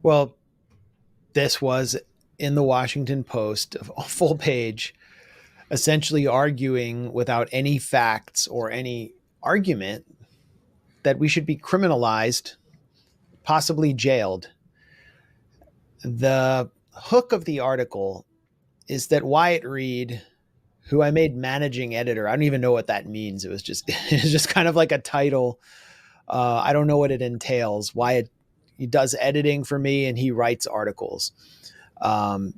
Well, this was in the Washington Post, a full page, essentially arguing without any facts or any argument that we should be criminalized, possibly jailed. The hook of the article is that Wyatt Reed, who I made managing editor, I don't even know what that means. It was just it's just kind of like a title. I don't know what it entails. Wyatt, he does editing for me and he writes articles, um,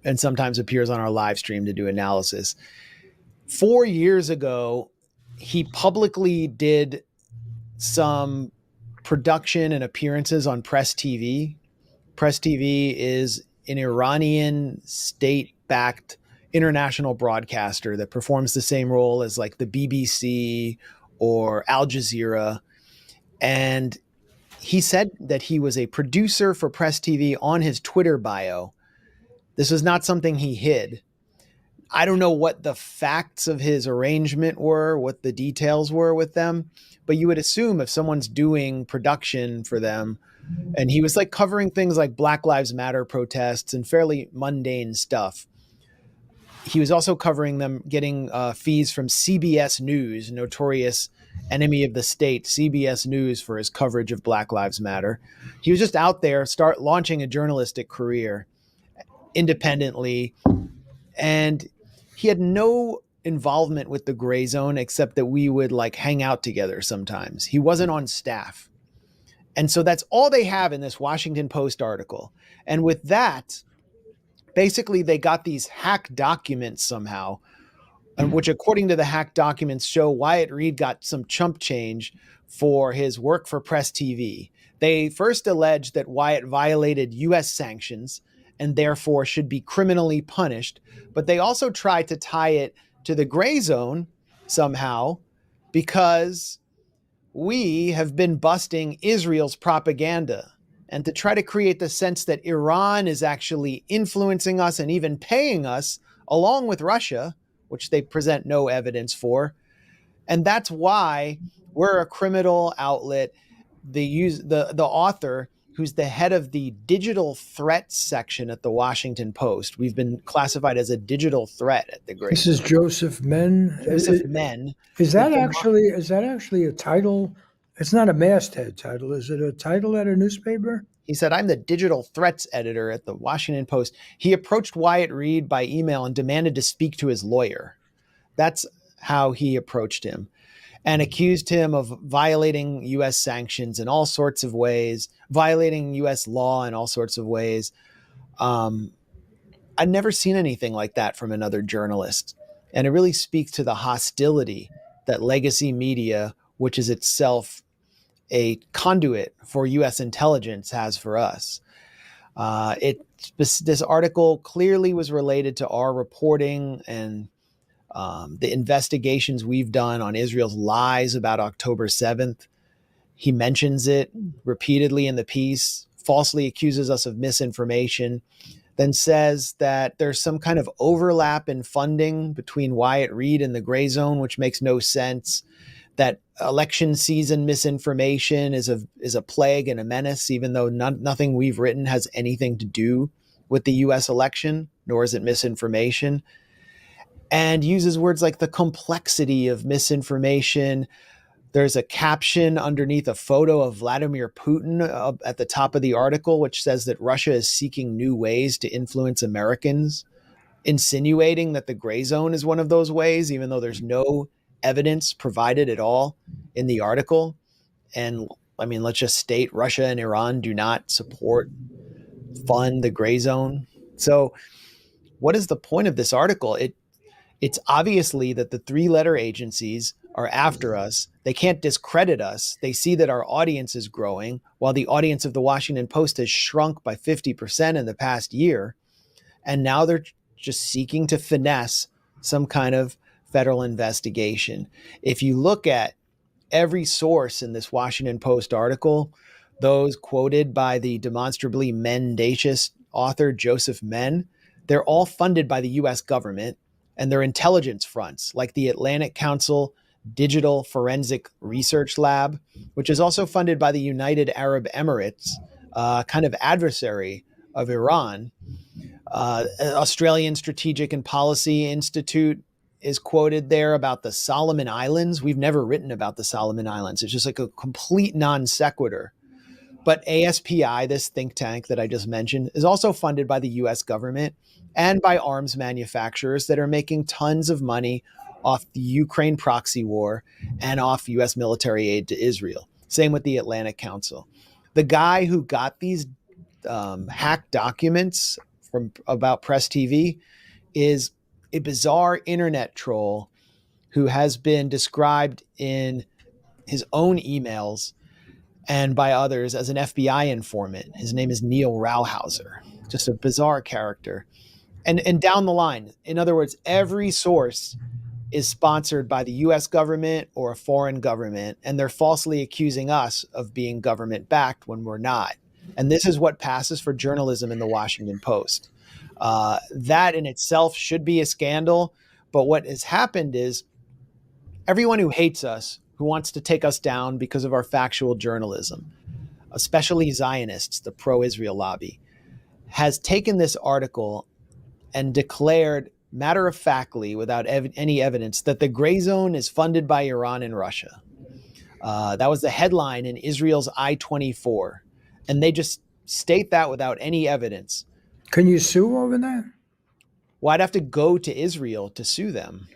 and sometimes appears on our live stream to do analysis. 4 years ago, he publicly did some production and appearances on Press TV. Press TV is an Iranian state-backed international broadcaster that performs the same role as like the BBC or Al Jazeera. And he said that he was a producer for Press TV on his Twitter bio. This was not something he hid. I don't know what the facts of his arrangement were, what the details were with them, but you would assume if someone's doing production for them, and he was like covering things like Black Lives Matter protests and fairly mundane stuff. He was also covering them getting fees from CBS News, notorious enemy of the state, CBS News, for his coverage of Black Lives Matter. He was just out there launching a journalistic career independently, and he had no involvement with the Grayzone except that we would like hang out together sometimes. He wasn't on staff. And so that's all they have in this Washington Post article. And with that, basically they got these hacked documents somehow, which according to the hacked documents show Wyatt Reed got some chump change for his work for Press TV. They first alleged that Wyatt violated U.S. sanctions and therefore should be criminally punished. But they also tried to tie it to the Grayzone somehow because we have been busting Israel's propaganda, and to try to create the sense that Iran is actually influencing us and even paying us along with Russia, which they present no evidence for. And that's why we're a criminal outlet. The author, who's the head of the digital threats section at the Washington Post. We've been classified as a digital threat at the Grayzone. This is Joseph Men. Joseph Men. Is that actually a title? It's not a masthead title. Is it a title at a newspaper? He said, I'm the digital threats editor at the Washington Post. He approached Wyatt Reed by email and demanded to speak to his lawyer. That's how he approached him, and accused him of violating U.S. sanctions in all sorts of ways, violating U.S. law in all sorts of ways. I'd never seen anything like that from another journalist. And it really speaks to the hostility that legacy media, which is itself a conduit for U.S. intelligence, has for us. This article clearly was related to our reporting and the investigations we've done on Israel's lies about October 7th. He mentions it repeatedly in the piece, falsely accuses us of misinformation, then says that there's some kind of overlap in funding between Wyatt Reed and the Grayzone, which makes no sense, that election season misinformation is a plague and a menace, even though nothing we've written has anything to do with the U.S. election, nor is it misinformation. And uses words like the complexity of misinformation. There's a caption underneath a photo of Vladimir Putin at the top of the article, which says that Russia is seeking new ways to influence Americans, insinuating that the Grayzone is one of those ways, even though there's no evidence provided at all in the article. And I mean, let's just state Russia and Iran do not fund the Grayzone. So what is the point of this article? It's obviously that the three-letter agencies are after us. They can't discredit us. They see that our audience is growing, while the audience of the Washington Post has shrunk by 50% in the past year. And now they're just seeking to finesse some kind of federal investigation. If you look at every source in this Washington Post article, those quoted by the demonstrably mendacious author Joseph Men, they're all funded by the U.S. government, and their intelligence fronts, like the Atlantic Council Digital Forensic Research Lab, which is also funded by the United Arab Emirates, kind of adversary of Iran. Australian Strategic and Policy Institute is quoted there about the Solomon Islands. We've never written about the Solomon Islands. It's just like a complete non sequitur. But ASPI, this think tank that I just mentioned, is also funded by the US government and by arms manufacturers that are making tons of money off the Ukraine proxy war and off US military aid to Israel. Same with the Atlantic Council. The guy who got these hacked documents from about Press TV is a bizarre internet troll who has been described in his own emails and by others as an FBI informant. His name is Neil Rauhauser, just a bizarre character. And down the line, in other words, every source is sponsored by the US government or a foreign government, and they're falsely accusing us of being government backed when we're not. And this is what passes for journalism in the Washington Post. That in itself should be a scandal. But what has happened is everyone who hates us, who wants to take us down because of our factual journalism, especially Zionists, the pro Israel lobby, has taken this article and declared matter of factly, without any evidence, that the Grayzone is funded by Iran and Russia. That was the headline in Israel's I-24. And they just state that without any evidence. Can you sue over that? Well, I'd have to go to Israel to sue them.